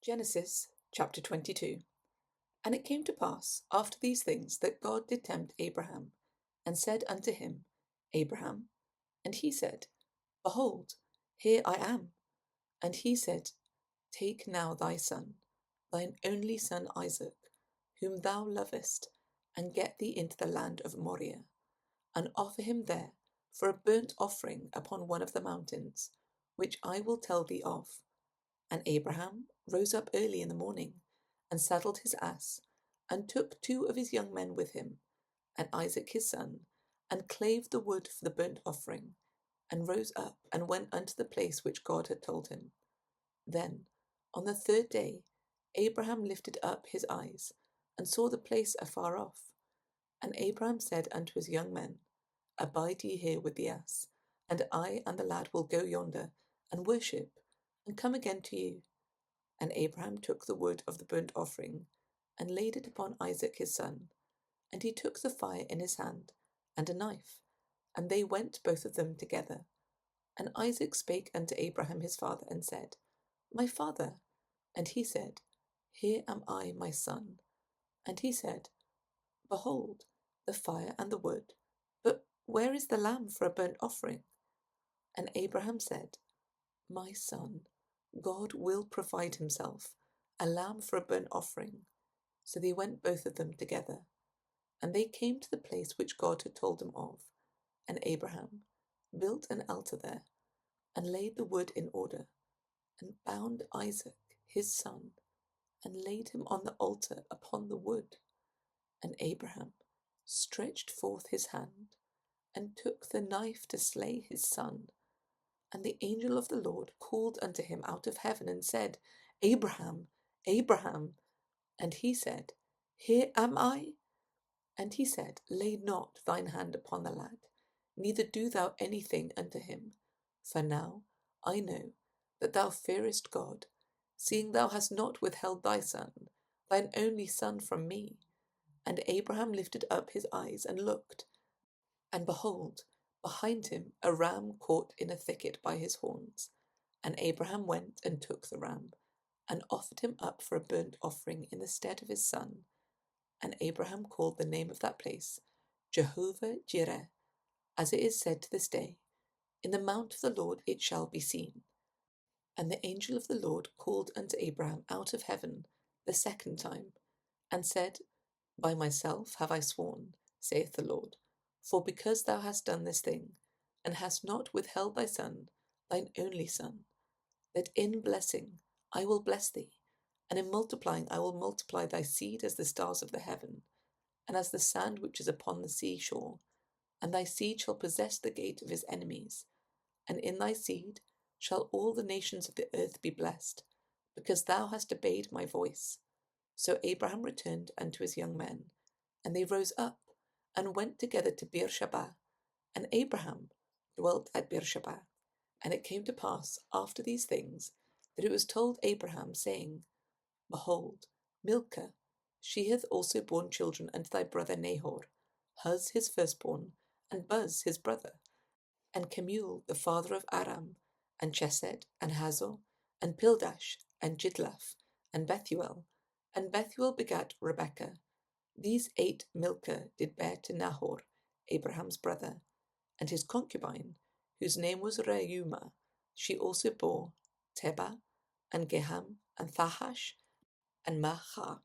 Genesis chapter 22. And it came to pass after these things that God did tempt Abraham, and said unto him, Abraham. And he said, Behold, here I am. And he said, Take now thy son, thine only son Isaac, whom thou lovest, and get thee into the land of Moriah, and offer him there for a burnt offering upon one of the mountains, which I will tell thee of. And Abraham rose up early in the morning, and saddled his ass, and took 2 of his young men with him, and Isaac his son, and clave the wood for the burnt offering, and rose up, and went unto the place which God had told him. Then, on the 3rd day, Abraham lifted up his eyes, and saw the place afar off. And Abraham said unto his young men, Abide ye here with the ass, and I and the lad will go yonder, and worship, and come again to you. And Abraham took the wood of the burnt offering, and laid it upon Isaac his son. And he took the fire in his hand, and a knife, and they went both of them together. And Isaac spake unto Abraham his father, and said, My father. And he said, Here am I, my son. And he said, Behold, the fire and the wood, but where is the lamb for a burnt offering? And Abraham said, My son, God will provide himself a lamb for a burnt offering. So they went both of them together. And they came to the place which God had told them of. And Abraham built an altar there, and laid the wood in order, and bound Isaac his son, and laid him on the altar upon the wood. And Abraham stretched forth his hand, and took the knife to slay his son. And the angel of the Lord called unto him out of heaven, and said, Abraham, Abraham. And he said, Here am I. And he said, Lay not thine hand upon the lad, neither do thou anything unto him. For now I know that thou fearest God, seeing thou hast not withheld thy son, thine only son, from me. And Abraham lifted up his eyes and looked, and behold, behind him a ram caught in a thicket by his horns. And Abraham went and took the ram, and offered him up for a burnt offering in the stead of his son. And Abraham called the name of that place Jehovah Jireh, as it is said to this day, In the mount of the Lord it shall be seen. And the angel of the Lord called unto Abraham out of heaven the 2nd time, and said, By myself have I sworn, saith the Lord, for because thou hast done this thing, and hast not withheld thy son, thine only son, that in blessing I will bless thee, and in multiplying I will multiply thy seed as the stars of the heaven, and as the sand which is upon the sea shore. And thy seed shall possess the gate of his enemies, and in thy seed shall all the nations of the earth be blessed, because thou hast obeyed my voice. So Abraham returned unto his young men, and they rose up, and went together to Beersheba, and Abraham dwelt at Beersheba. And it came to pass after these things, that it was told Abraham, saying, Behold, Milcah, she hath also borne children unto thy brother Nahor, Huz his firstborn, and Buz his brother, and Kemuel the father of Aram, and Chesed, and Hazor, and Pildash, and Jidlaph, and Bethuel. And Bethuel begat Rebekah. These 8 Milcah did bear to Nahor, Abraham's brother, and his concubine, whose name was Reumah, she also bore Tebah, and Geham, and Thahash, and Maachah.